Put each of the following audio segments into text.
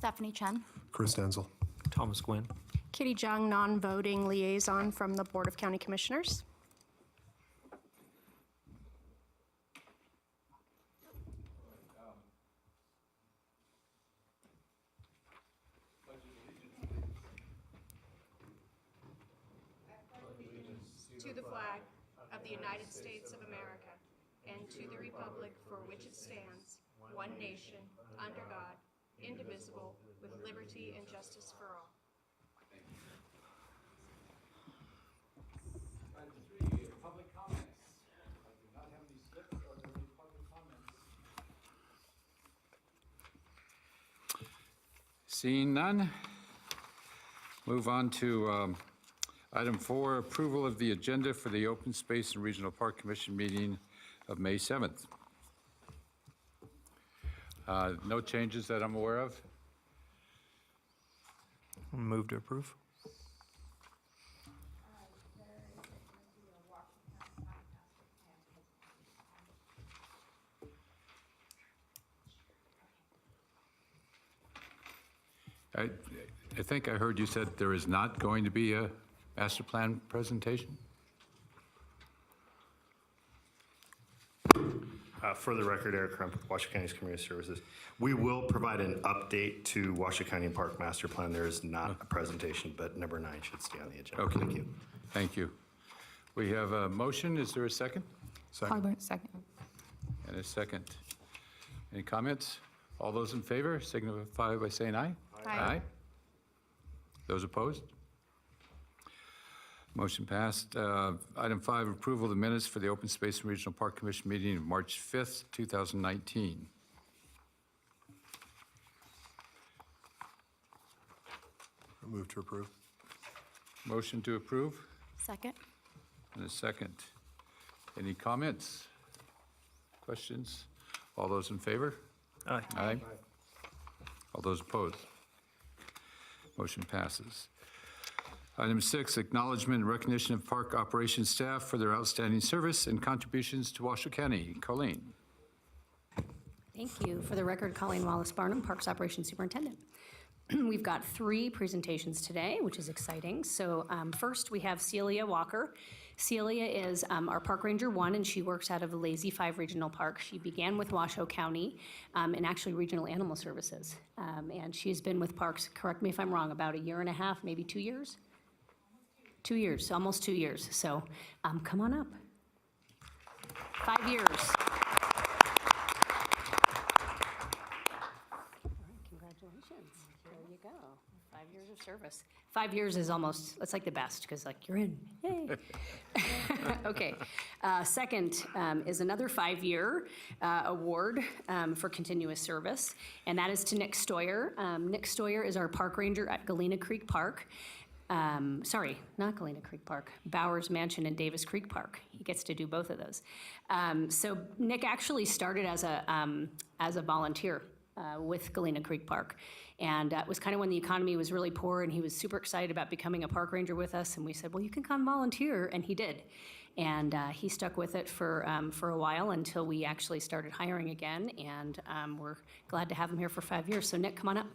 Stephanie Chen. Chris Denzel. Thomas Gwynn. Kitty Jung, non-voting liaison from the Board of County Commissioners. To the flag of the United States of America and to the republic for which it stands, one nation, under God, indivisible, with liberty and justice for all. Item 3, public comments. I do not have any slips. Are there any public comments? Seeing none, move on to item 4, approval of the agenda for the Open Space and Regional Park Commission meeting of May 7th. No changes that I'm aware of. Move to approve. I think I heard you said there is not going to be a master plan presentation? For the record, Eric Crump with Washoe County's Community Services. We will provide an update to Washoe County Park Master Plan. There is not a presentation, but number 9 should stay on the agenda. Okay. Thank you. Thank you. We have a motion. Is there a second? Clyburn, second. And a second. Any comments? All those in favor signify by saying aye. Aye. Those opposed? Motion passed. Item 5, approval of the minutes for the Open Space and Regional Park Commission meeting of March 5th, 2019. I move to approve. Motion to approve Second. and a second. Any comments? Questions? All those in favor? Aye. Aye. All those opposed? Motion passes. Item 6, acknowledgement and recognition of park operations staff for their outstanding service and contributions to Washoe County. Colleen. Thank you. For the record, Colleen Wallace-Barnum, Parks Operations Superintendent. We've got 3 presentations today, which is exciting. So first, we have Celia Walker. Celia is our Park Ranger 1, and she works out of the Lazy 5 Regional Park. She began with Washoe County and actually Regional Animal Services. And she's been with Parks, correct me if I'm wrong, about 1.5 years, maybe 2 years? 2 years, almost 2 years. So come on up. 5 years. Congratulations. There you go. 5 years of service. 5 years is almost, that's like the best, because like you're in. Yay. Okay. Second is another 5-year award for continuous service, and that is to Nick Stoyer. Nick Stoyer is our park ranger at Galena Creek Park. Sorry, not Galena Creek Park, Bowers Mansion and Davis Creek Park. He gets to do both of those. So Nick actually started as a volunteer with Galena Creek Park. And it was kind of when the economy was really poor, and he was super excited about becoming a park ranger with us. And we said, well, you can come volunteer, and he did. And he stuck with it for a while until we actually started hiring again. And we're glad to have him here for 5 years. So Nick, come on up.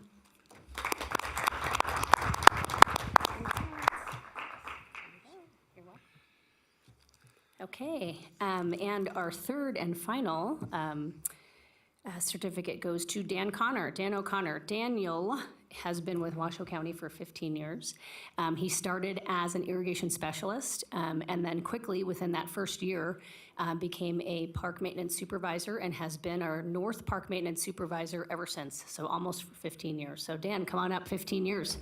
Okay, and our third and final certificate goes to Dan O'Connor. Daniel has been with Washoe County for 15 years. He started as an irrigation specialist, and then quickly within that first year became a park maintenance supervisor and has been our North Park maintenance supervisor ever since, so almost 15 years. So Dan, come on up, 15 years.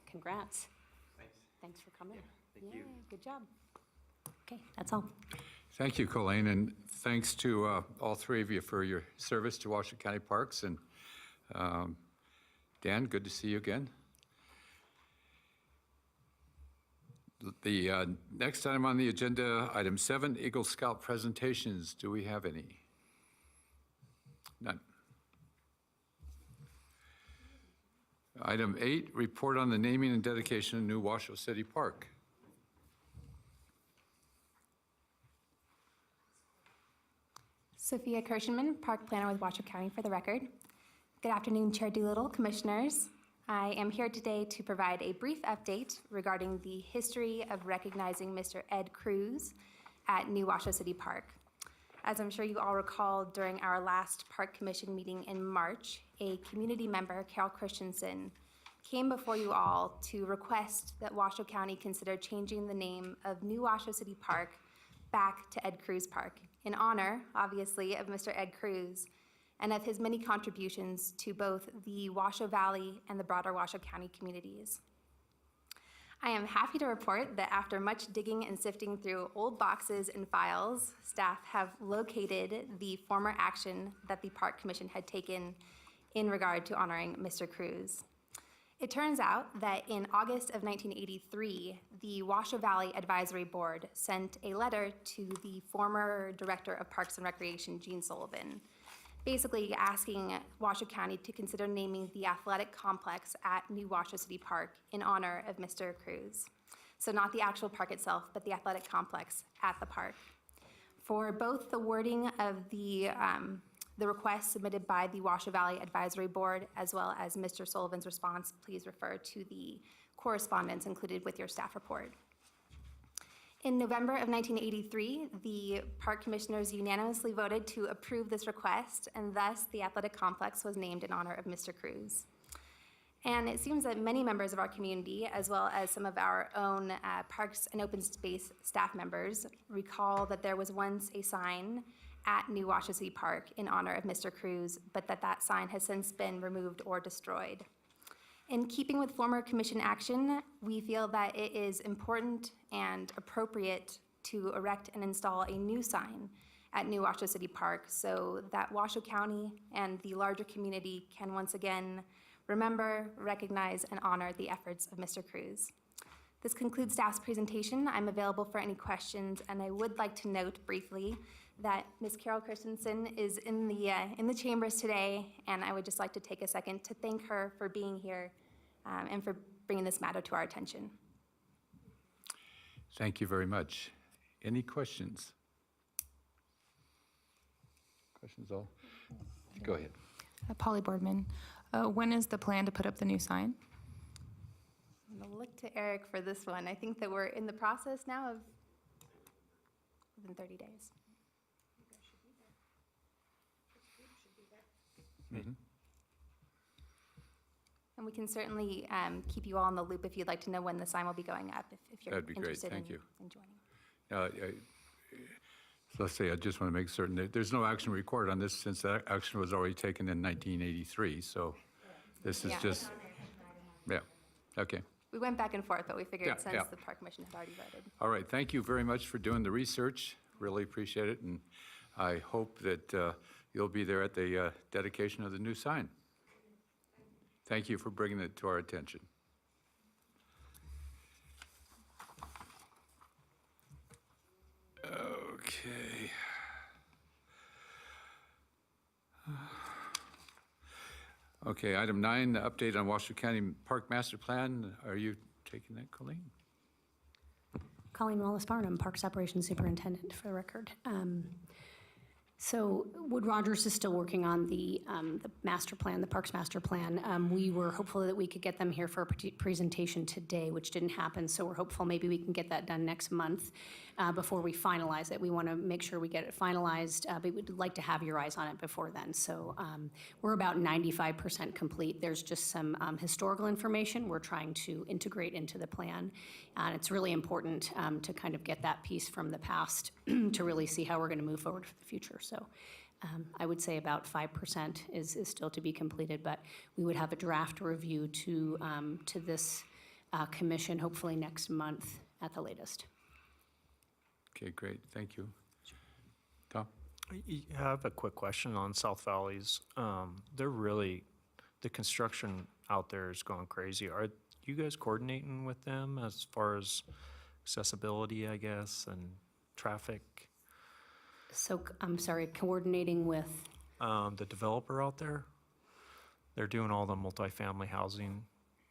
Congrats. Thanks for coming. Thank you. Good job. Okay, that's all. Thank you, Colleen, and thanks to all 3 of you for your service to Washoe County Parks. And Dan, good to see you again. The next item on the agenda, item 7, Eagle Scout presentations. Do we have any? None. Item 8, report on the naming and dedication of new Washoe City Park. Sophia Kirschenman, Park Planner with Washoe County for the record. Good afternoon, Chair Doolittle, Commissioners. I am here today to provide a brief update regarding the history of recognizing Mr. Ed Cruz at New Washoe City Park. As I'm sure you all recall, during our last Park Commission meeting in March, a community member, Carol Christensen, came before you all to request that Washoe County consider changing the name of New Washoe City Park back to Ed Cruz Park, in honor, obviously, of Mr. Ed Cruz and of his many contributions to both the Washoe Valley and the broader Washoe County communities. I am happy to report that after much digging and sifting through old boxes and files, staff have located the former action that the Park Commission had taken in regard to honoring Mr. Cruz. It turns out that in August of 1983, the Washoe Valley Advisory Board sent a letter to the former Director of Parks and Recreation, Gene Sullivan, basically asking Washoe County to consider naming the athletic complex at New Washoe City Park in honor of Mr. Cruz. So not the actual park itself, but the athletic complex at the park. For both the wording of the request submitted by the Washoe Valley Advisory Board, as well as Mr. Sullivan's response, please refer to the correspondence included with your staff report. In November of 1983, the Park Commissioners unanimously voted to approve this request, and thus the athletic complex was named in honor of Mr. Cruz. And it seems that many members of our community, as well as some of our own Parks and Open Space staff members, recall that there was once a sign at New Washoe City Park in honor of Mr. Cruz, but that sign has since been removed or destroyed. In keeping with former commission action, we feel that it is important and appropriate to erect and install a new sign at New Washoe City Park so that Washoe County and the larger community can once again remember, recognize, and honor the efforts of Mr. Cruz. This concludes staff's presentation. I'm available for any questions, and I would like to note briefly that Ms. Carol Christensen is in the chambers today, and I would just like to take a second to thank her for being here and for bringing this matter to our attention. Thank you very much. Any questions? Questions all? Go ahead. Polly Boardman, when is the plan to put up the new sign? I'm gonna look to Eric for this one. I think that we're in the process now of within 30 days. Mhm. And we can certainly keep you all in the loop if you'd like to know when the sign will be going up, if you're That'd be great. interested Thank in, you. in joining. So let's say, I just want to make certain that there's no action recorded on this since that action was already taken in 1983, so this is Yeah. just, yeah, okay. We went back and forth, but we figured Yeah, since yeah. the Park Commission had already voted. All right, thank you very much for doing the research. Really appreciate it, and I hope that you'll be there at the dedication of the new sign. Thank you for bringing it to our attention. Okay. Okay, item 9, update on Washoe County Park Master Plan. Are you taking that, Colleen? Colleen Wallace Barnum, Parks Operations Superintendent, for the record. So Wood Rogers is still working on the master plan, the Parks Master Plan. We were hopeful that we could get them here for a presentation today, which didn't happen, so we're hopeful maybe we can get that done next month before we finalize it. We want to make sure we get it finalized, but we'd like to have your eyes on it before then. So we're about 95% complete. There's just some historical information we're trying to integrate into the plan, and it's really important to kind of get that piece from the past to really see how we're going to move forward for the future. So I would say about 5% is still to be completed, but we would have a draft review to this commission hopefully next month at the latest. Okay, great, thank you. Tom? I have a quick question on South Valleys. They're really, the construction out there is going crazy. Are you guys coordinating with them as far as accessibility, I guess, and traffic? So I'm sorry, coordinating with? The developer out there? They're doing all the multifamily housing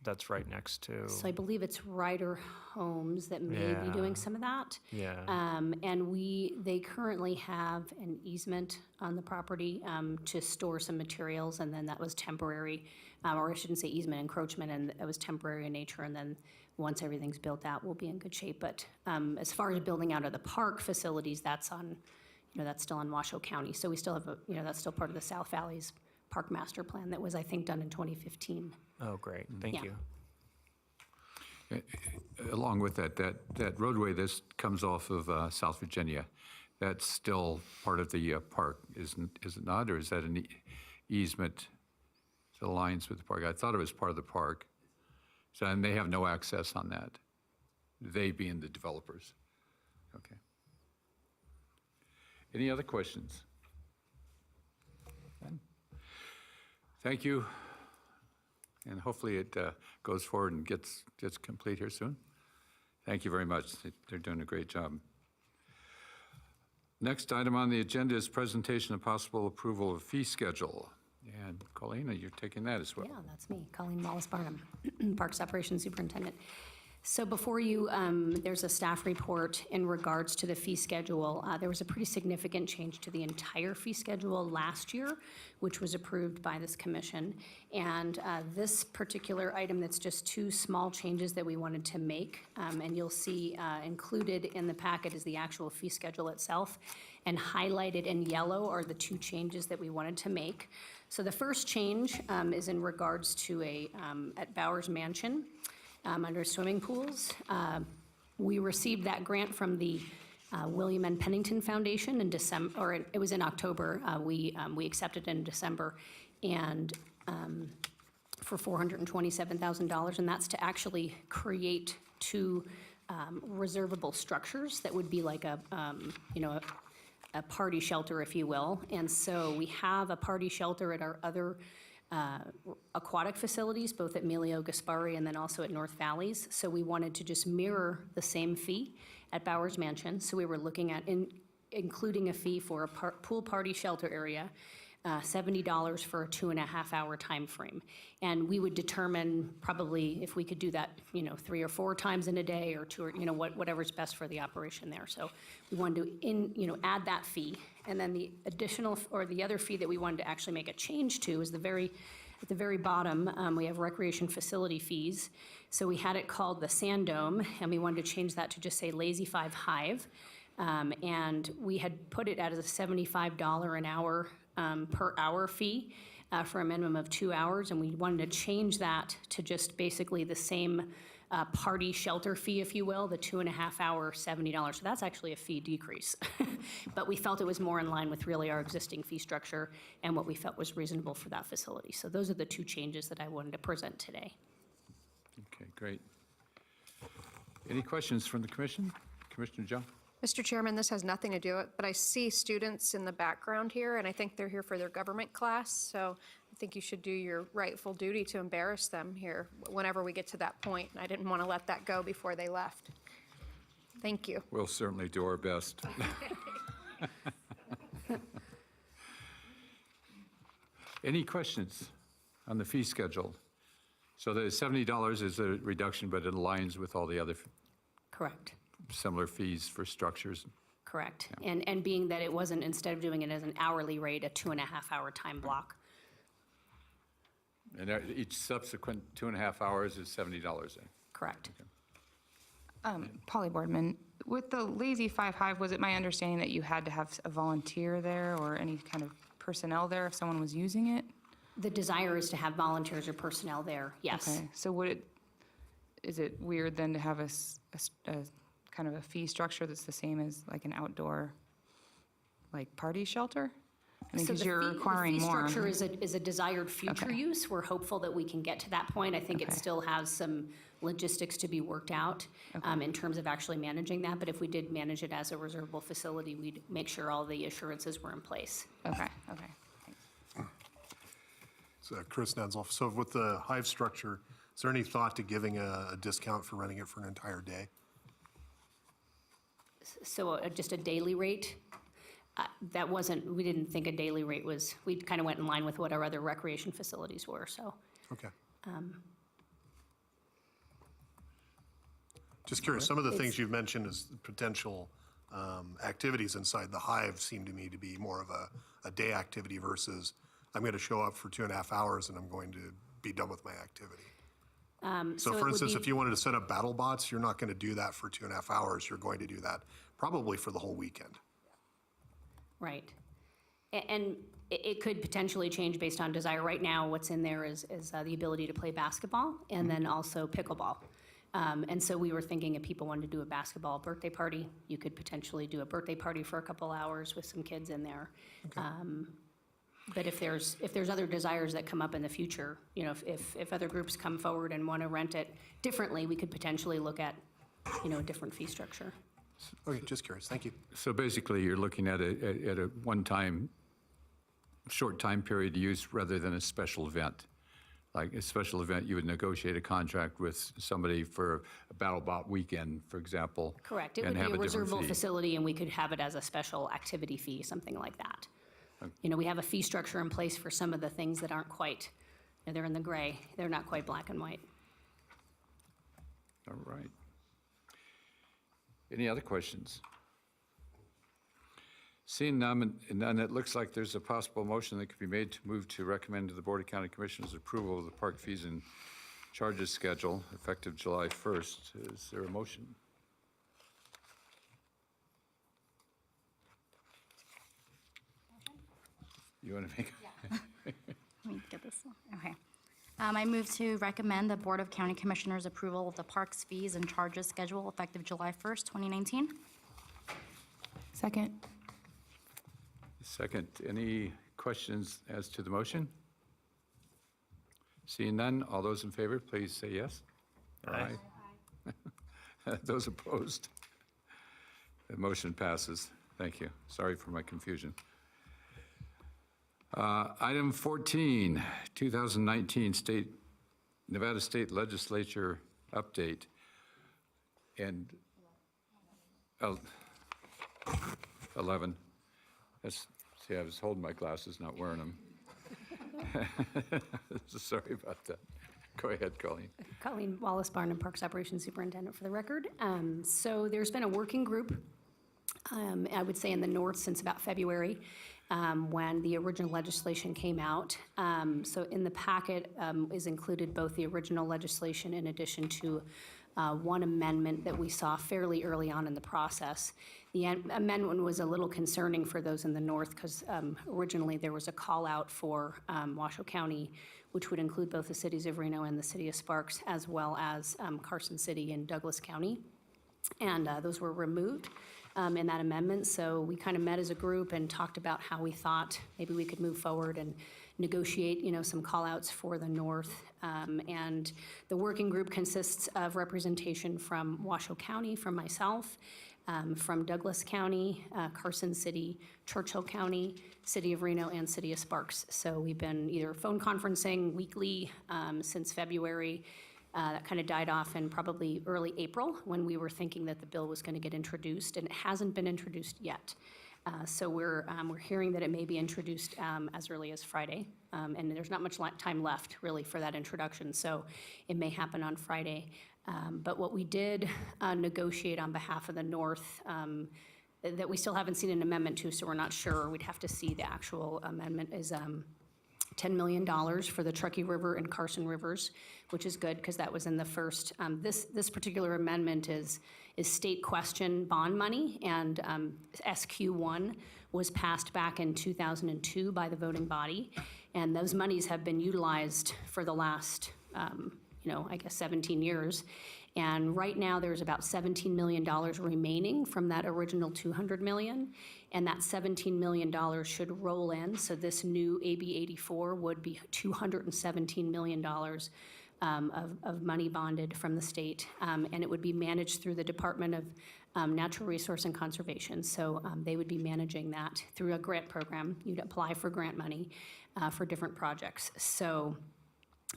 that's right next to, So I believe it's Ryder Homes that may be doing Yeah. some of that. yeah. And they currently have an easement on the property to store some materials, and then that was temporary, or I shouldn't say easement, encroachment, and it was temporary in nature, and then once everything's built out, we'll be in good shape. But as far as building out of the park facilities, that's on, that's still in Washoe County. So we still have, that's still part of the South Valley's Park Master Plan that was, I think, done in 2015. Oh, great, thank Yeah. you. Along with that roadway that comes off of South Virginia, that's still part of the park, is it not? Or is that an easement that aligns with the park? I thought it was part of the park. So, and they have no access on that, they being the developers. Okay. Any other questions? None? Thank you. And hopefully it goes forward and gets complete here soon. Thank you very much. They're doing a great job. Next item on the agenda is presentation of possible approval of fee schedule. And Colleen, you're taking that as well. Yeah, that's me, Colleen Wallace Barnum, Parks Operations Superintendent. So before you, there's a staff report in regards to the fee schedule. There was a pretty significant change to the entire fee schedule last year, which was approved by this commission. And this particular item, that's just two small changes that we wanted to make. And you'll see included in the packet is the actual fee schedule itself. And highlighted in yellow are the two changes that we wanted to make. So the first change is in regards to at Bowers Mansion, under swimming pools. We received that grant from the William N. Pennington Foundation in December, or it was in October. We accepted it in December, and for $427,000, and that's to actually create two reservable structures that would be like a party shelter, if you will. And so we have a party shelter at our other aquatic facilities, both at Melio Gaspari and then also at North Valleys. So we wanted to just mirror the same fee at Bowers Mansion. So we were looking at including a fee for a pool party shelter area, $70 for a 2.5-hour time frame. And we would determine probably if we could do that, 3 or 4 times in a day, or 2, or whatever's best for the operation there. So we wanted to add that fee. And then the additional, or the other fee that we wanted to actually make a change to is at the very bottom, we have recreation facility fees. So we had it called the Sand Dome, and we wanted to change that to just say Lazy 5 Hive. And we had put it as a $75 an hour per hour fee for a minimum of 2 hours, and we wanted to change that to just basically the same party shelter fee, if you will, the 2.5-hour $70. So that's actually a fee decrease. But we felt it was more in line with really our existing fee structure and what we felt was reasonable for that facility. So those are the two changes that I wanted to present today. Okay, great. Any questions from the commission? Commissioner Joe? Mr. Chairman, this has nothing to do with it, but I see students in the background here, and I think they're here for their government class, so I think you should do your rightful duty to embarrass them here whenever we get to that point. And I didn't want to let that go before they left. Thank you. We'll certainly do our best. Any questions on the fee schedule? So the $70 is a reduction, but it aligns with all the other Correct. similar fees for structures. Correct. And being that it wasn't, instead of doing it as an hourly rate, a 2.5-hour time block. And each subsequent 2.5 hours is $70 then? Correct. Polly Boardman, with the Lazy 5 Hive, was it my understanding that you had to have a volunteer there or any kind of personnel there if someone was using it? The desire is to have volunteers or personnel there, yes. Okay, so is it weird then to have a kind of a fee structure that's the same as like an outdoor, like party shelter? I mean, So because the you're fee- requiring more. The fee structure is a desired future Okay. use. We're hopeful that we can get to that point. I think it Okay. still has some logistics to be worked out in terms of actually managing that. But if we did manage it as a reservable facility, we'd make sure all the assurances were in place. Okay, thanks. So Chris Nenzel. So with the Hive structure, is there any thought to giving a discount for renting it for an entire day? So just a daily rate, that wasn't, we didn't think a daily rate was, we kind of went in line with what our other recreation facilities were, so. Okay. Just curious, some of the things you've mentioned as potential activities inside the Hive seem to me to be more of a day activity versus I'm going to show up for 2.5 hours and I'm going to be done with my activity. So it for would instance, be- if you wanted to set up battle bots, you're not going to do that for 2.5 hours. You're going to do that probably for the whole weekend. Right. And it could potentially change based on desire. Right now, what's in there is the ability to play basketball and then also pickleball. And so we were thinking if people wanted to do a basketball birthday party, you could potentially do a birthday party for a couple hours with some kids in there. But if there's other desires that come up in the future, you know, if other groups come forward and want to rent it differently, we could potentially look at, you know, a different fee structure. Okay, just curious. Thank you. So basically, you're looking at a one-time, short time period use rather than a special event. Like a special event, you would negotiate a contract with somebody for a BattleBot weekend, for example. Correct. It and would be have a different reservable fee. facility, and we could have it as a special activity fee, something like that. You know, we have a fee structure in place for some of the things that aren't quite, you know, they're in the gray. They're not quite black and white. All right. Any other questions? Seeing none, it looks like there's a possible motion that could be made to move to recommend to the Board of County Commissioners approval of the park fees and charges schedule effective July 1st. Is there a motion? You want to make? Let me get this one. Okay. I move to recommend the Board of County Commissioners approval of the parks fees and charges schedule effective July 1st, 2019. Second. Second, any questions as to the motion? Seeing none, all those in favor, please say yes. Aye. Those opposed? The motion passes. Thank you. Sorry for my confusion. Item 14, 2019 Nevada State Legislature update. And 11. See, I was holding my glasses, not wearing them. Sorry about that. Go ahead, Colleen. Colleen Wallace, Barnum Parks Operations Superintendent for the record. So there's been a working group, I would say in the north since about February, when the original legislation came out. So in the packet is included both the original legislation in addition to one amendment that we saw fairly early on in the process. The amendment was a little concerning for those in the north because originally there was a call out for Washoe County, which would include both the cities of Reno and the city of Sparks, as well as Carson City and Douglas County. And those were removed in that amendment. So we kind of met as a group and talked about how we thought maybe we could move forward and negotiate, you know, some call-outs for the north. And the working group consists of representation from Washoe County, from myself, from Douglas County, Carson City, Churchill County, City of Reno, and City of Sparks. So we've been either phone conferencing weekly since February. That kind of died off in probably early April when we were thinking that the bill was going to get introduced, and it hasn't been introduced yet. So we're hearing that it may be introduced as early as Friday, and there's not much time left really for that introduction, so it may happen on Friday. But what we did negotiate on behalf of the North that we still haven't seen an amendment to, so we're not sure. We'd have to see the actual amendment is $10 million for the Truckee River and Carson Rivers, which is good because that was in the first. This particular amendment is state question bond money, and SQ1 was passed back in 2002 by the voting body, and those monies have been utilized for the last, I guess 17 years. And right now, there's about $17 million remaining from that original $200 million, and that $17 million should roll in. So this new AB 84 would be $217 million of money bonded from the state, and it would be managed through the Department of Natural Resource and Conservation. So they would be managing that through a grant program. You'd apply for grant money for different projects. So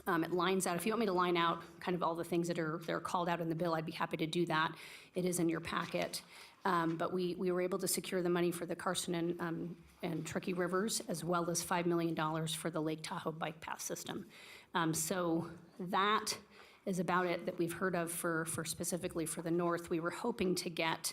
it lines out. If you want me to line out kind of all the things that are called out in the bill, I'd be happy to do that. It is in your packet. But we were able to secure the money for the Carson and Truckee Rivers, as well as $5 million for the Lake Tahoe bike path system. So that is about it that we've heard of for specifically for the north. We were hoping to get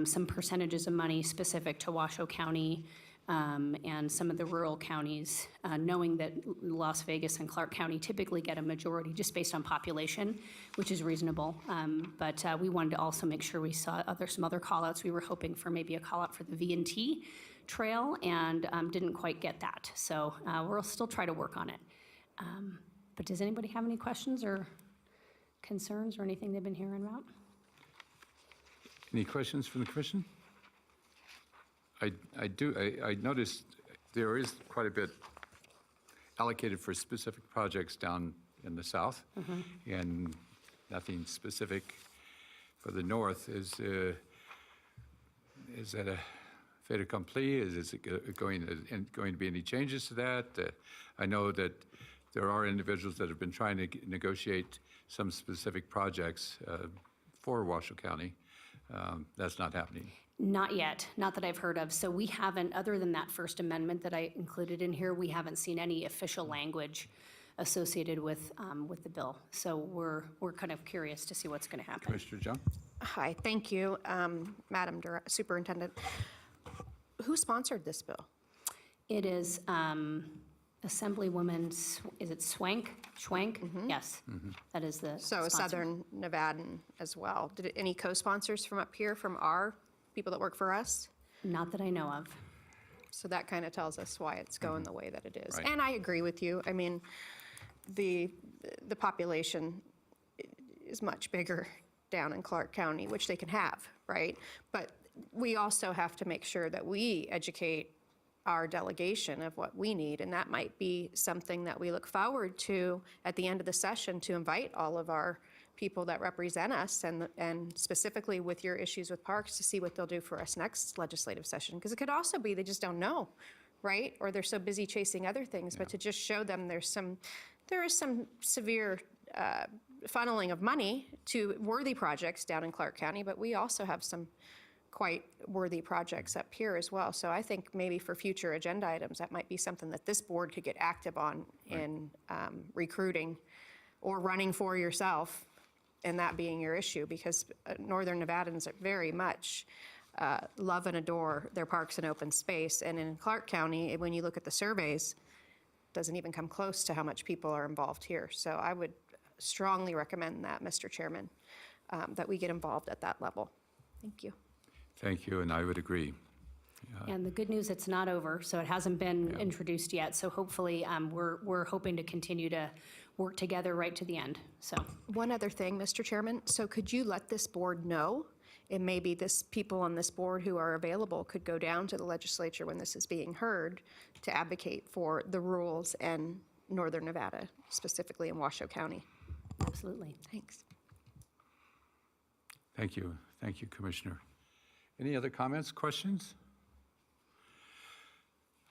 some percentages of money specific to Washoe County and some of the rural counties, knowing that Las Vegas and Clark County typically get a majority just based on population, which is reasonable. But we wanted to also make sure we saw some other call-outs. We were hoping for maybe a call-out for the V&T trail and didn't quite get that. So we'll still try to work on it. But does anybody have any questions or concerns or anything they've been hearing about? Any questions from the commission? I noticed there is quite a bit allocated for specific projects down in the south, and nothing specific for the north. Is that a fait accompli? Is it going to be any changes to that? I know that there are individuals that have been trying to negotiate some specific projects for Washoe County. That's not happening. Not yet, not that I've heard of. So we haven't, other than that first amendment that I included in here, we haven't seen any official language associated with the bill. So we're kind of curious to see what's going to happen. Commissioner Jung? Hi, thank you, Madam Superintendent. Who sponsored this bill? It is Assemblywoman, is it Schwank? Yes, that is the So a sponsor. Southern Nevadan as well. Did any co-sponsors from up here, from our people that work for us? Not that I know of. So that kind of tells us why it's going the way that it is. Right. And I agree with you. I mean, the population is much bigger down in Clark County, which they can have, right? But we also have to make sure that we educate our delegation of what we need, and that might be something that we look forward to at the end of the session, to invite all of our people that represent us, and specifically with your issues with parks, to see what they'll do for us next legislative session. Because it could also be they just don't know, right? Or they're so busy chasing other things, but to just show them there is some severe funneling of money to worthy projects down in Clark County, but we also have some quite worthy projects up here as well. So I think maybe for future agenda items, that might be something that this board could get active on in recruiting or running for yourself, and that being your issue, because Northern Nevadans very much love and adore their parks and open space. And in Clark County, when you look at the surveys, doesn't even come close to how much people are involved here. So I would strongly recommend that, Mr. Chairman, that we get involved at that level. Thank you. Thank you, and I would agree. And the good news, it's not over, so it hasn't been introduced yet. So hopefully, we're hoping to continue to work together right to the end, so. One other thing, Mr. Chairman, so could you let this board know, and maybe people on this board who are available could go down to the legislature when this is being heard to advocate for the rules and Northern Nevada, specifically in Washoe County? Absolutely. Thanks. Thank you. Thank you, Commissioner. Any other comments, questions?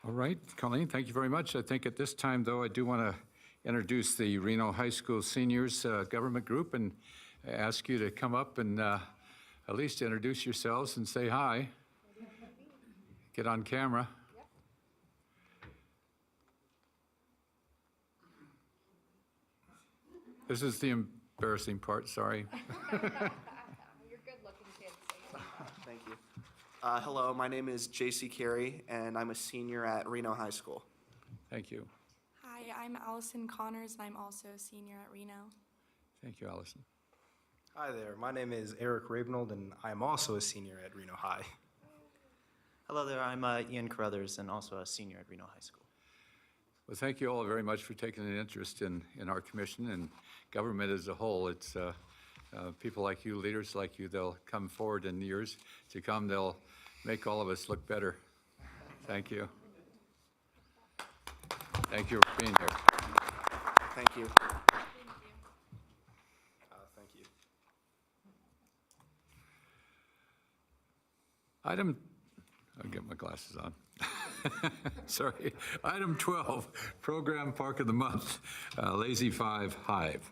All right, Colleen, thank you very much. I think at this time, though, I do want to introduce the Reno High School Seniors Government Group and ask you to come up and at least introduce yourselves and say hi. Get on camera. This is the embarrassing part, sorry. You're good-looking kids. Thank you. Hello, my name is J.C. Carey, and I'm a senior at Reno High School. Thank you. Hi, I'm Allison Connors, and I'm also a senior at Reno. Thank you, Allison. Hi there, my name is Eric Rabenold, and I'm also a senior at Reno High. Hello there, I'm Ian Carruthers, and also a senior at Reno High School. Well, thank you all very much for taking an interest in our commission and government as a whole. It's people like you, leaders like you, they'll come forward in years to come. They'll make all of us look better. Thank you. Thank you for being here. Thank you. Thank you. I'll get my glasses on. Sorry. Item 12, Program Park of the Month, Lazy 5 Hive.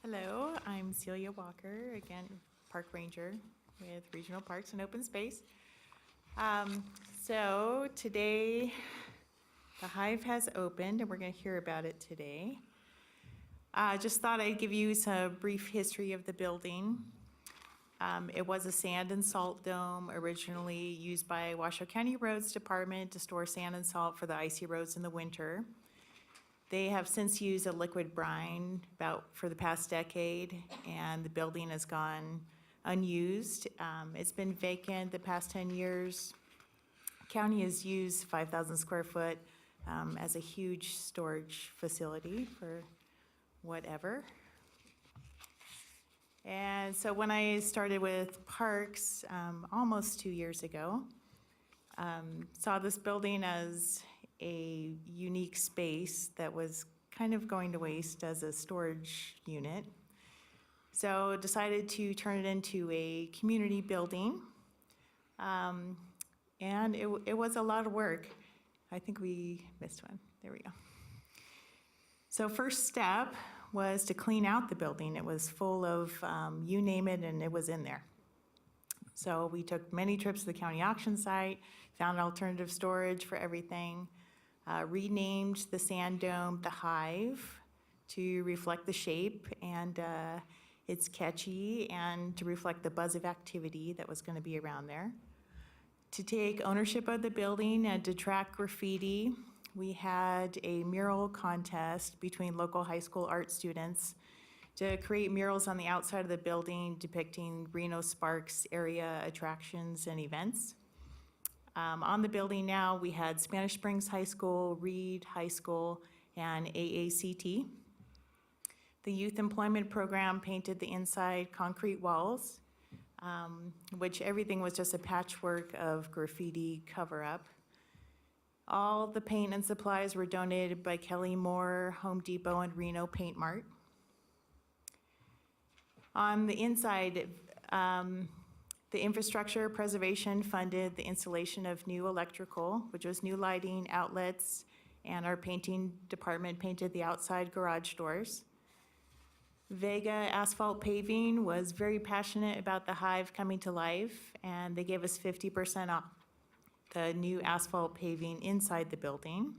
Hello, I'm Celia Walker, again, Park Ranger with Regional Parks and Open Space. So today The Hive has opened, and we're going to hear about it today. Just thought I'd give you some brief history of the building. It was a sand and salt dome originally used by Washoe County Roads Department to store sand and salt for the icy roads in the winter. They have since used a liquid brine for the past decade, and the building has gone unused. It's been vacant the past 10 years. County has used 5,000 square foot as a huge storage facility for whatever. And so when I started with parks almost 2 years ago, saw this building as a unique space that was kind of going to waste as a storage unit. So decided to turn it into a community building. And it was a lot of work. I think we missed one. There we go. So first step was to clean out the building. It was full of, you name it, and it was in there. So we took many trips to the county auction site, found alternative storage for everything, renamed the sand dome the Hive to reflect the shape, and it's catchy, and to reflect the buzz of activity that was going to be around there. To take ownership of the building and to track graffiti, we had a mural contest between local high school art students to create murals on the outside of the building depicting Reno Sparks area attractions and events. On the building now, we had Spanish Springs High School, Reed High School, and AACT. The Youth Employment Program painted the inside concrete walls, which everything was just a patchwork of graffiti cover-up. All the paint and supplies were donated by Kelly Moore, Home Depot, and Reno Paint Mart. On the inside, the infrastructure preservation funded the installation of new electrical, which was new lighting, outlets, and our painting department painted the outside garage doors. Vega Asphalt Paving was very passionate about the Hive coming to life, and they gave us 50% off the new asphalt paving inside the building.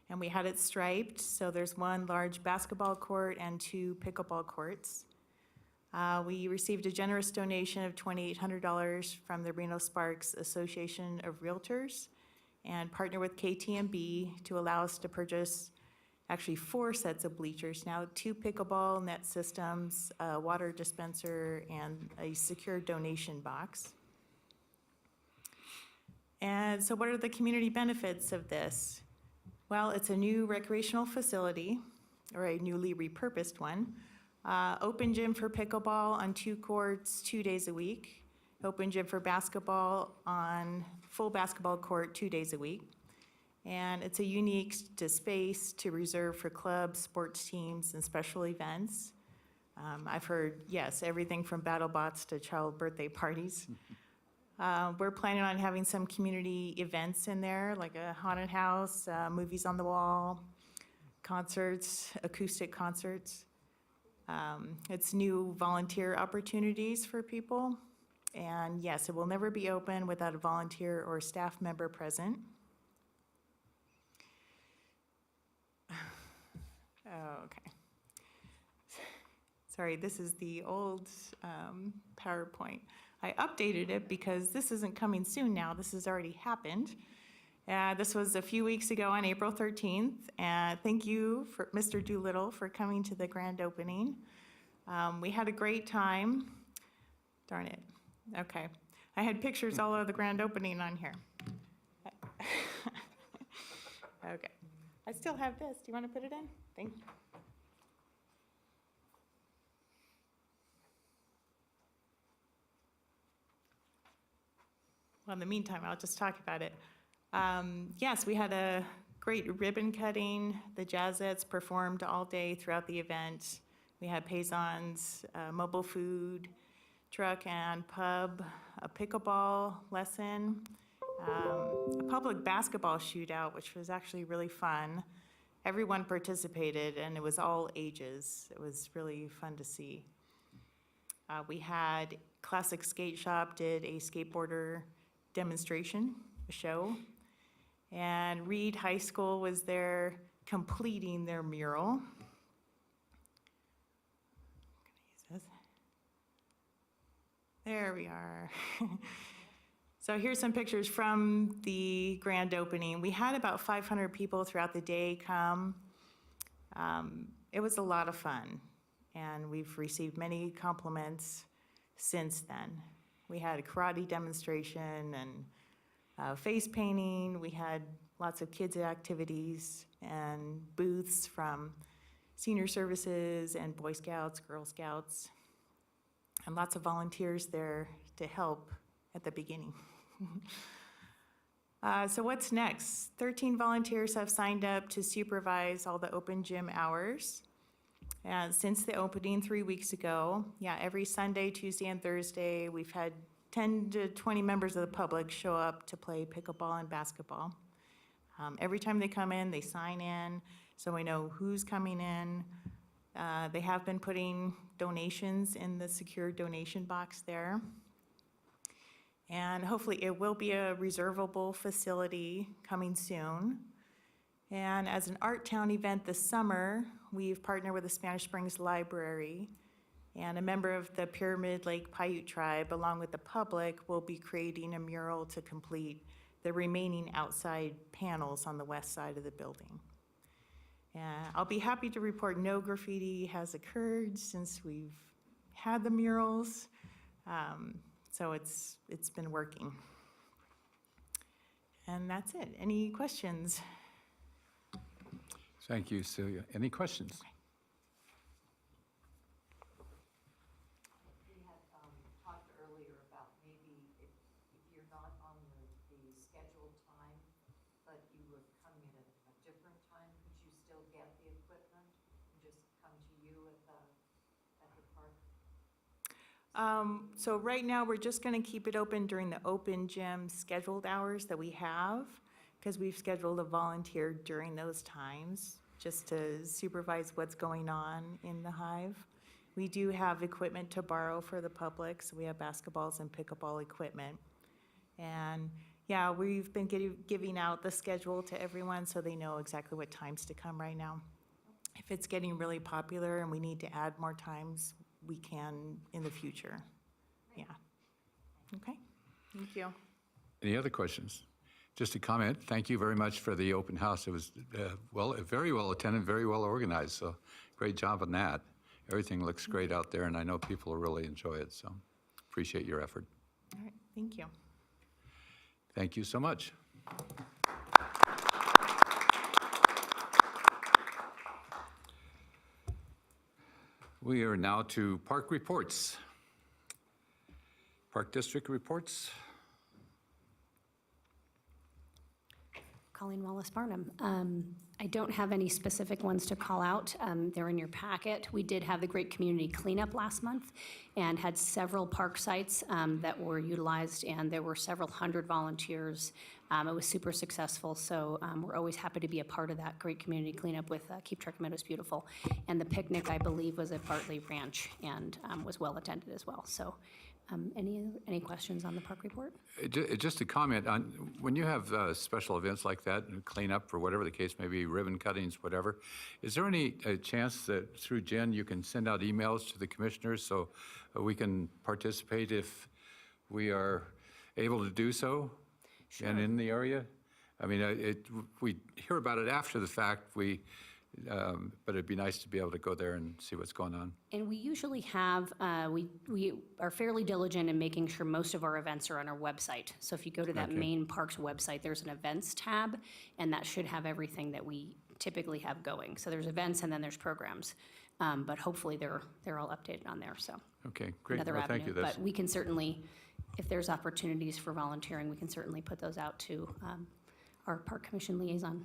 And we had it striped, so there's one large basketball court and 2 pickleball courts. We received a generous donation of $2,800 from the Reno Sparks Association of Realtors and partnered with KTMB to allow us to purchase actually 4 sets of bleachers now, 2 pickleball net systems, a water dispenser, and a secure donation box. And so what are the community benefits of this? Well, it's a new recreational facility, or a newly repurposed one. Open gym for pickleball on 2 courts, 2 days a week. Open gym for basketball on full basketball court 2 days a week. And it's a unique space to reserve for clubs, sports teams, and special events. I've heard, yes, everything from battle bots to child birthday parties. We're planning on having some community events in there, like a haunted house, movies on the wall, concerts, acoustic concerts. It's new volunteer opportunities for people. And yes, it will never be open without a volunteer or staff member present. Okay. Sorry, this is the old PowerPoint. I updated it because this isn't coming soon now. This has already happened. This was a few weeks ago on April 13th. Thank you, for Mr. Doolittle, for coming to the grand opening. We had a great time. Darn it. Okay. I had pictures all of the grand opening on here. Okay. I still have this. Do you want to put it in? Thank you. Well, in the meantime, I'll just talk about it. Yes, we had a great ribbon cutting. The Jazzettes performed all day throughout the event. We had paisans, mobile food, truck and pub, a pickleball lesson, a public basketball shootout, which was actually really fun. Everyone participated, and it was all ages. It was really fun to see. We had Classic Skate Shop did a skateboarder demonstration, a show, And Reed High School was there completing their mural. There we are. So here's some pictures from the grand opening. We had about 500 people throughout the day come. It was a lot of fun, and we've received many compliments since then. We had a karate demonstration and face painting. We had lots of kids' activities and booths from senior services and Boy Scouts, Girl Scouts, and lots of volunteers there to help at the beginning. So what's next? 13 volunteers have signed up to supervise all the open gym hours. And since the opening 3 weeks ago, every Sunday, Tuesday, and Thursday, we've had 10 to 20 members of the public show up to play pickleball and basketball. Every time they come in, they sign in, so we know who's coming in. They have been putting donations in the secure donation box there. And hopefully it will be a reservable facility coming soon. And as an Art Town event this summer, we've partnered with the Spanish Springs Library, and a member of the Pyramid Lake Paiute tribe, along with the public, will be creating a mural to complete the remaining outside panels on the west side of the building. And I'll be happy to report no graffiti has occurred since we've had the murals. So it's been working. And that's it. Any questions? Thank you, Celia. Any questions? We had talked earlier about maybe if you're not on the scheduled time, but you were coming at a different time, could you still get the equipment and just come to you at the park? So right now, we're just gonna keep it open during the open gym scheduled hours that we have, because we've scheduled a volunteer during those times, just to supervise what's going on in the Hive. We do have equipment to borrow for the public, so we have basketballs and pickleball equipment. And we've been giving out the schedule to everyone so they know exactly what times to come right now. If it's getting really popular and we need to add more times, we can in the future. Okay, thank you. Any other questions? Just a comment. Thank you very much for the open house. It was very well attended, very well organized. So great job on that. Everything looks great out there, and I know people will really enjoy it. So appreciate your effort. All right, thank you. Thank you so much. We are now to park reports. Park District reports. Colleen Wallace Barnum. I don't have any specific ones to call out. They're in your packet. We did have the Great Community Cleanup last month and had several park sites that were utilized, and there were several hundred volunteers. It was super successful, so we're always happy to be a part of that Great Community Cleanup with Keep Truck Meadows Beautiful. And the picnic, I believe, was at Bartley Ranch and was well attended as well. So any questions on the park report? Just a comment on, when you have special events like that, and cleanup or whatever the case may be, ribbon cuttings, whatever, is there any chance that through Jen you can send out emails to the commissioners so we can participate if we are able to do so? Sure. And in the area? I mean, we hear about it after the fact, but it'd be nice to be able to go there and see what's going on. And we usually have, we are fairly diligent in making sure most of our events are on our website. So if you go to that main parks website, there's an events tab, and that should have everything that we typically have going. So there's events and then there's programs. But hopefully they're all updated on there, so. Okay, great. Another Well, avenue. thank you. But we can certainly, if there's opportunities for volunteering, we can certainly put those out to our Park Commission liaison.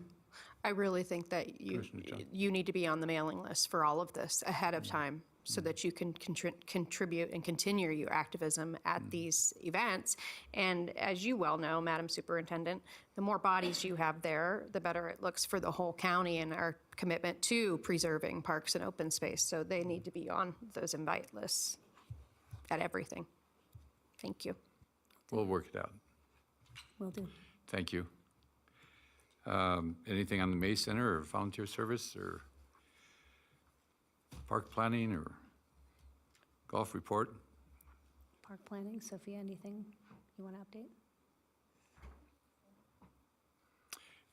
I really think that you need to be on the mailing list for all of this ahead of time so that you can contribute and continue your activism at these events. And as you well know, Madam Superintendent, the more bodies you have there, the better it looks for the whole county and our commitment to preserving parks and open space. So they need to be on those invite lists at everything. Thank you. We'll work it out. Will do. Thank you. Anything on the May Center or volunteer service or park planning or golf report? Park planning, Sophia, anything you want to update?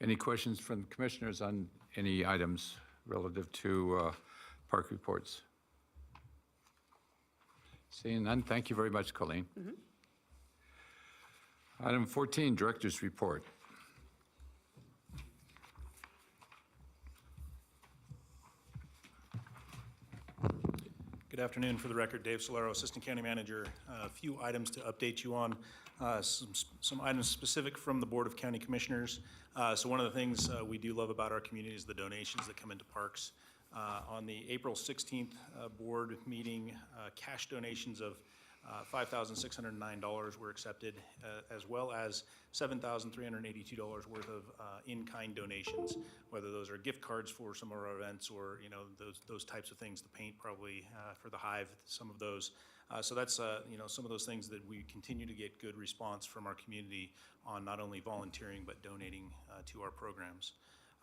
Any questions from the commissioners on any items relative to park reports? Seeing none, thank you very much, Colleen. Item 14, Director's Report. Good afternoon. For the record, Dave Solero, Assistant County Manager. A few items to update you on. Some items specific from the Board of County Commissioners. So one of the things we do love about our community is the donations that come into parks. On the April 16th board meeting, cash donations of $5,609 were accepted, as well as $7,382 worth of in-kind donations, whether those are gift cards for some of our events or, you know, those types of things, the paint probably for the Hive, some of those. So that's, you know, some of those things that we continue to get good response from our community on, not only volunteering but donating to our programs.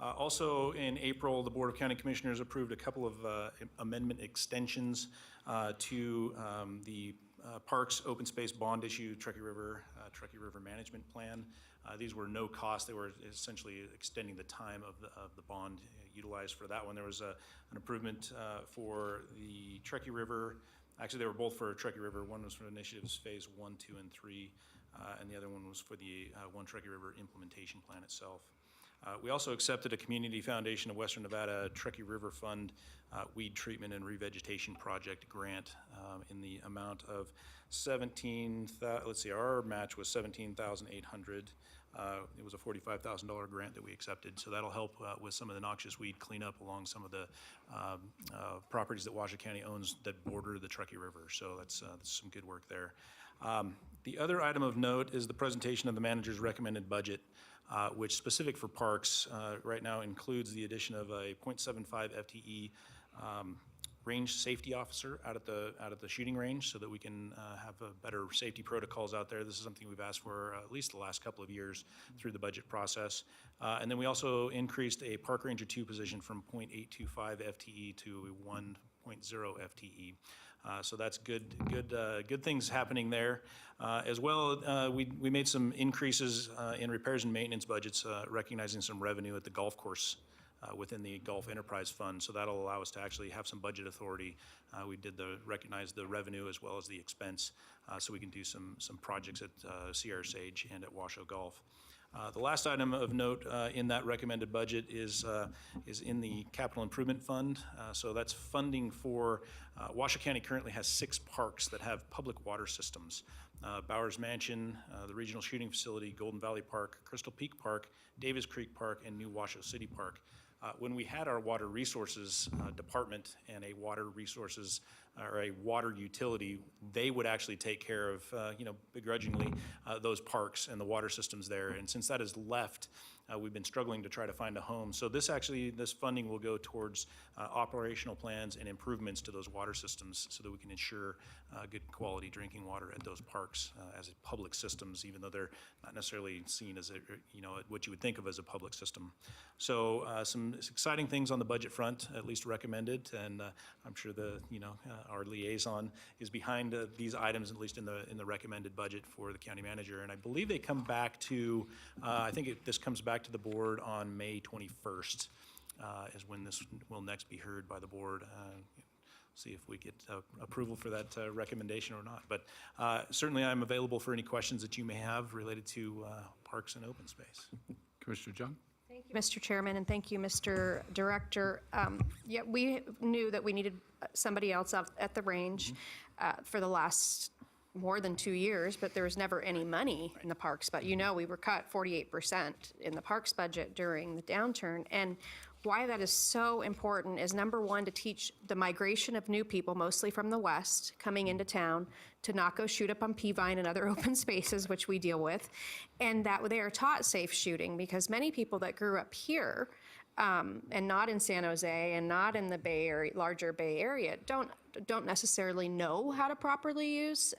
Also in April, the Board of County Commissioners approved a couple of amendment extensions to the Parks Open Space Bond Issue Truckee River Management Plan. These were no cost. They were essentially extending the time of the bond utilized for that one. There was an improvement for the Truckee River. Actually, they were both for Truckee River. One was for initiatives phase 1, 2, and 3, and the other one was for the One Truckee River implementation plan itself. We also accepted a Community Foundation of Western Nevada Truckee River Fund Weed Treatment and Revegetation Project grant in the amount of our match was $17,800. It was a $45,000 grant that we accepted, so that'll help with some of the noxious weed cleanup along some of the properties that Washoe County owns that border the Truckee River, so that's some good work there. The other item of note is the presentation of the manager's recommended budget, which specific for parks right now includes the addition of a .75 FTE range safety officer out at the shooting range, so that we can have better safety protocols out there. This is something we've asked for at least the last couple of years through the budget process. And then we also increased a Park Ranger 2 position from .825 FTE to 1.0 FTE. So that's good things happening there. As well, we made some increases in repairs and maintenance budgets, recognizing some revenue at the golf course within the Golf Enterprise Fund. So that'll allow us to actually have some budget authority. We did recognize the revenue as well as the expense, so we can do some projects at Sierra Sage and at Washoe Golf. The last item of note in that recommended budget is in the Capital Improvement Fund. So that's funding for, Washoe County currently has 6 parks that have public water systems. Bowers Mansion, the Regional Shooting Facility, Golden Valley Park, Crystal Peak Park, Davis Creek Park, and New Washoe City Park. When we had our water resources department and a water resources or a water utility, they would actually take care of, begrudgingly, those parks and the water systems there. And since that is left, we've been struggling to try to find a home. So this funding will go towards operational plans and improvements to those water systems so that we can ensure good quality drinking water at those parks as public systems, even though they're not necessarily seen as what you would think of as a public system. So some exciting things on the budget front, at least recommended, and I'm sure our liaison is behind these items, at least in the recommended budget for the county manager. And I believe they come back to, this comes back to the board on May 21st is when this will next be heard by the board. See if we get approval for that recommendation or not. But certainly I'm available for any questions that you may have related to parks and open space. Commissioner Jung? Thank you, Mr. Chairman, and thank you, Mr. Director. Yeah, we knew that we needed somebody else out at the range for the last more than 2 years, but there was never any money in the parks. But we were cut 48% in the parks budget during the downturn. And why that is so important is, number one, to teach the migration of new people, mostly from the west, coming into town, to not go shoot up on Peavine and other open spaces, which we deal with, and that they are taught safe shooting, because many people that grew up here and not in San Jose and not in the Bay Area, larger Bay Area, don't necessarily know how to properly use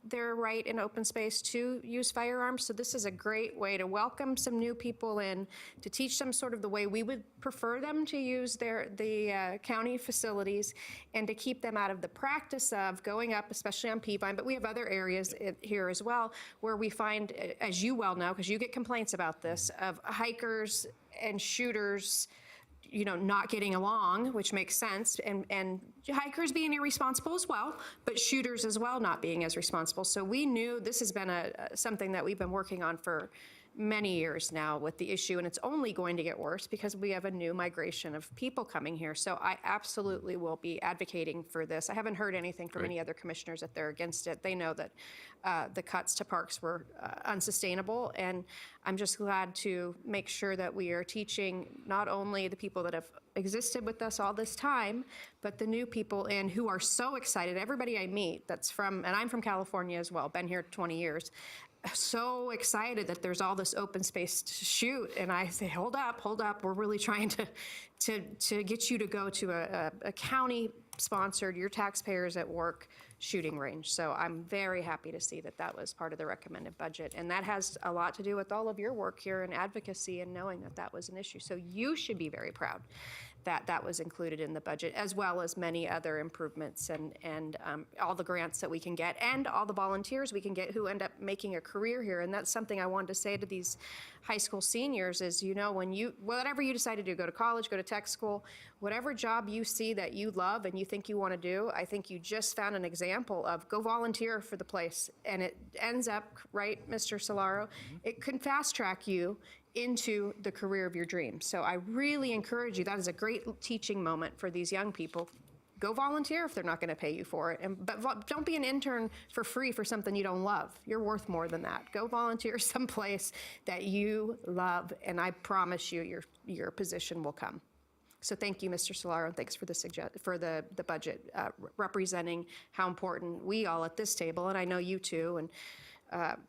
their right in open space to use firearms. So this is a great way to welcome some new people in, to teach them sort of the way we would prefer them to use the county facilities, and to keep them out of the practice of going up, especially on Peavine. But we have other areas here as well where we find, as you well know, because you get complaints about this, of hikers and shooters, you know, not getting along, which makes sense, and hikers being irresponsible as well, but shooters as well not being as responsible. So we knew this has been something that we've been working on for many years now with the issue, and it's only going to get worse because we have a new migration of people coming here. So I absolutely will be advocating for this. I haven't heard anything from any other commissioners that they're against it. They know that the cuts to parks were unsustainable, and I'm just glad to make sure that we are teaching not only the people that have existed with us all this time, but the new people in who are so excited. Everybody I meet that's from, and I'm from California as well, been here 20 years, so excited that there's all this open space to shoot. And I say, hold up, we're really trying to get you to go to a county-sponsored, your taxpayers at work shooting range. So I'm very happy to see that that was part of the recommended budget. And that has a lot to do with all of your work here in advocacy and knowing that that was an issue. So you should be very proud that that was included in the budget, as well as many other improvements and all the grants that we can get and all the volunteers we can get who end up making a career here. And that's something I wanted to say to these high school seniors is, you know, when you, whatever you decide to do, go to college, go to tech school, whatever job you see that you love and you think you want to do, I think you just found an example of go volunteer for the place. And it ends up, right, Mr. Solaro, it can fast track you into the career of your dreams. So I really encourage you, that is a great teaching moment for these young people. Go volunteer if they're not going to pay you for it. But don't be an intern for free for something you don't love. You're worth more than that. Go volunteer someplace that you love, and I promise you your position will come. So thank you, Mr. Solaro, and thanks for the budget, representing how important we all at this table, and I know you too, and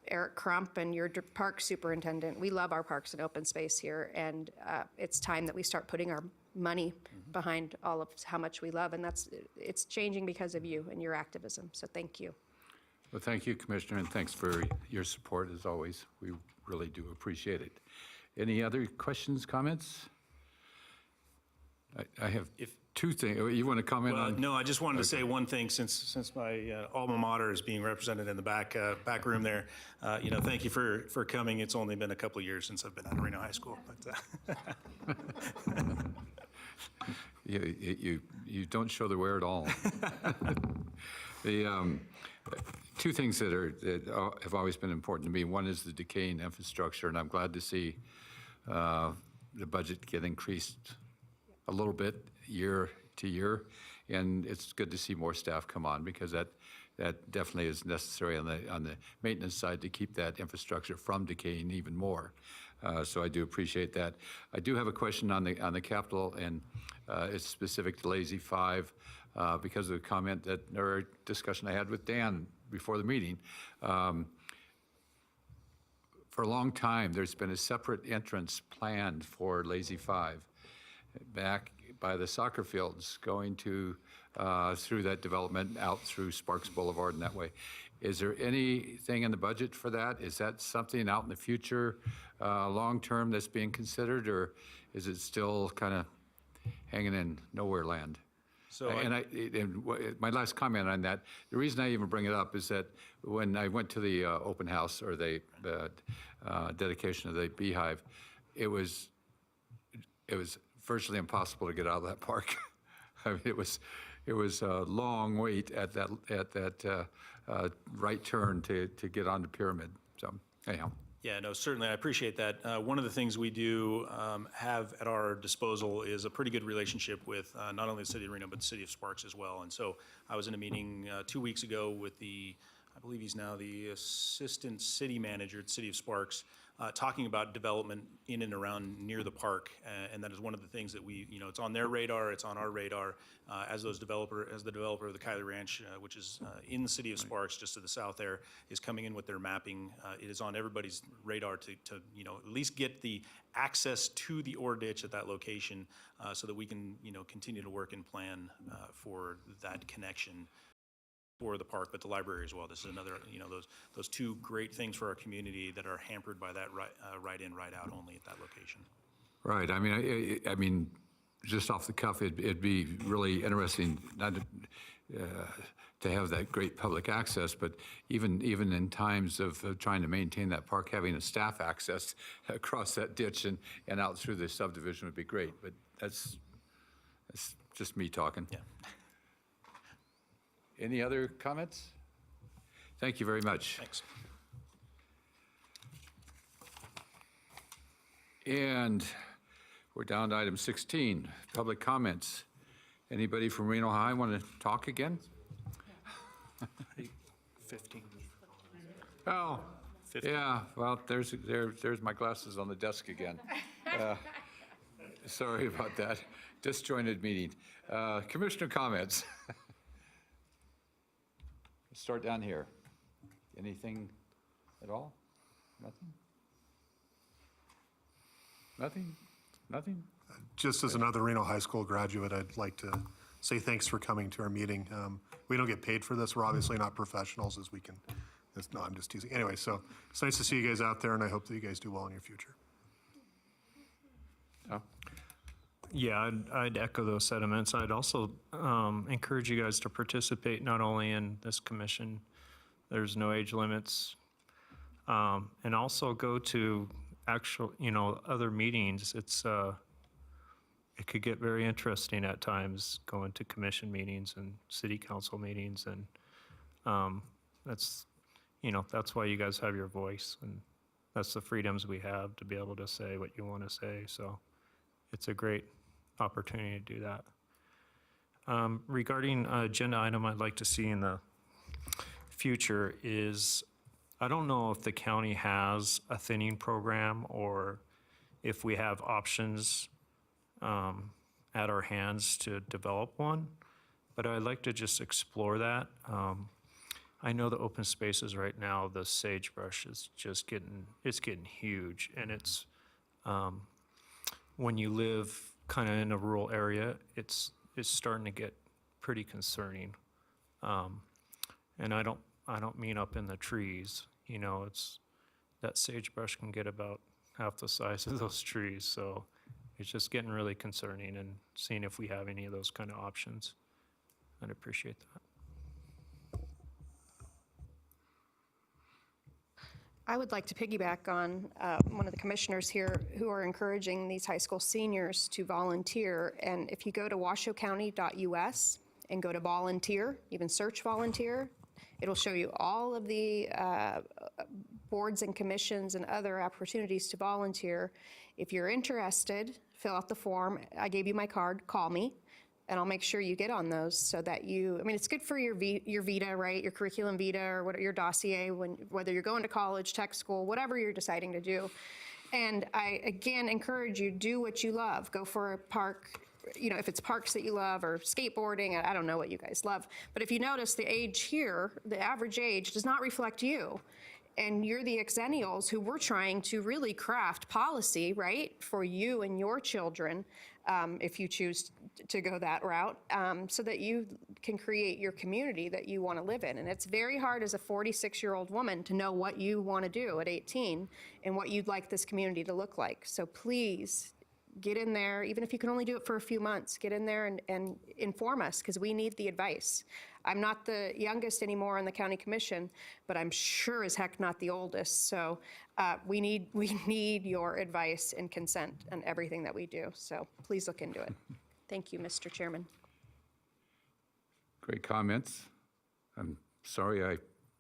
Eric Crump and your park superintendent. We love our parks and open space here, and it's time that we start putting our money behind all of how much we love, and it's changing because of you and your activism. So thank you. Well, thank you, Commissioner, and thanks for your support as always. We really do appreciate it. Any other questions, comments? I have two things. You want to comment on? No, I just wanted to say one thing since my alma mater is being represented in the back room there. You know, thank you for coming. It's only been a couple of years since I've been out of Reno High School. But, you don't show the wear at all. The two things that have always been important to me. One is the decaying infrastructure, and I'm glad to see the budget get increased a little bit year to year, and it's good to see more staff come on because that definitely is necessary on the maintenance side to keep that infrastructure from decaying even more. So I do appreciate that. I do have a question on the capital, and it's specific to Lazy 5 because of the comment or discussion I had with Dan before the meeting. For a long time, there's been a separate entrance planned for Lazy 5 back by the soccer fields going to through that development out through Sparks Boulevard and that way. Is there anything in the budget for that? Is that something out in the future, long-term, that's being considered, or is it still kind of hanging in nowhere land? So my last comment on that, the reason I even bring it up is that when I went to the open house or the dedication of the Beehive, it was virtually impossible to get out of that park. I mean, it was a long wait at that right turn to get on the pyramid. So anyhow. Yeah, no, certainly, I appreciate that. One of the things we do have at our disposal is a pretty good relationship with not only the city of Reno, but the city of Sparks as well. And so I was in a meeting 2 weeks ago with I believe he's now the assistant city manager at the City of Sparks, talking about development in and around near the park. And that is one of the things that we, it's on their radar, it's on our radar, as the developer of the Kylie Ranch, which is in the City of Sparks, just to the south there, is coming in with their mapping. It is on everybody's radar to at least get the access to the ore ditch at that location, so that we can, continue to work and plan for that connection for the park, but the library as well. This is another, those two great things for our community that are hampered by that right in, right out only at that location. Right. I mean, just off the cuff, it'd be really interesting not to have that great public access, but even in times of trying to maintain that park, having a staff access across that ditch and out through the subdivision would be great. But that's just me talking. Yeah. Any other comments? Thank you very much. Thanks. And we're down to item 16, public comments. Anybody from Reno High want to talk again? 15. Oh, 15. yeah, well, there's my glasses on the desk again. Sorry about that. Disjointed meeting. Commissioner comments. Let's start down here. Anything at all? Nothing? Nothing? Nothing? Just as another Reno High School graduate, I'd like to say thanks for coming to our meeting. We don't get paid for this. We're obviously not professionals as we can. No, I'm just teasing. Anyway, so it's nice to see you guys out there, and I hope that you guys do well in your future. Oh. Yeah, I'd echo those sentiments. I'd also encourage you guys to participate not only in this commission, there's no age limits, and also go to actual, other meetings. It could get very interesting at times going to commission meetings and city council meetings, and that's why you guys have your voice, and that's the freedoms we have to be able to say what you want to say. So it's a great opportunity to do that. Regarding agenda item I'd like to see in the future is, I don't know if the county has a thinning program or if we have options at our hands to develop one, but I'd like to just explore that. I know the open spaces right now, the sagebrush is just getting huge, and it's, when you live kind of in a rural area, it's starting to get pretty concerning. And I don't mean up in the trees, it's, that sagebrush can get about half the size of those trees, so it's just getting really concerning, and seeing if we have any of those kind of options. I'd appreciate that. I would like to piggyback on one of the commissioners here who are encouraging these high school seniors to volunteer. And if you go to washoecounty.us and go to volunteer, even search volunteer, it'll show you all of the boards and commissions and other opportunities to volunteer. If you're interested, fill out the form. I gave you my card, call me, and I'll make sure you get on those so that it's good for your vita, right? Your curriculum vita, or your dossier, whether you're going to college, tech school, whatever you're deciding to do. And I, again, encourage you, do what you love. Go for a park, if it's parks that you love, or skateboarding, I don't know what you guys love. But if you notice the age here, the average age does not reflect you. And you're the exennials who we're trying to really craft policy, right, for you and your children, if you choose to go that route, so that you can create your community that you want to live in. And it's very hard as a 46-year-old woman to know what you want to do at 18 and what you'd like this community to look like. So please get in there, even if you can only do it for a few months, get in there and inform us, because we need the advice. I'm not the youngest anymore on the county commission, but I'm sure as heck not the oldest. So we need your advice and consent on everything that we do. So please look into it. Thank you, Mr. Chairman. Great comments. I'm sorry I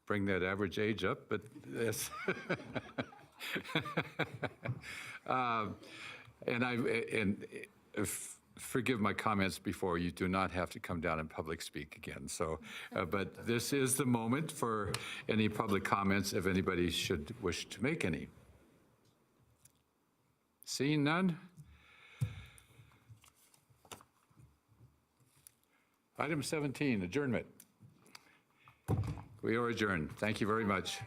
bring that average age up, but yes. And forgive my comments before. You do not have to come down and public speak again. So, but this is the moment for any public comments if anybody should wish to make any. Seeing none? Item 17, adjournment. We are adjourned. Thank you very much.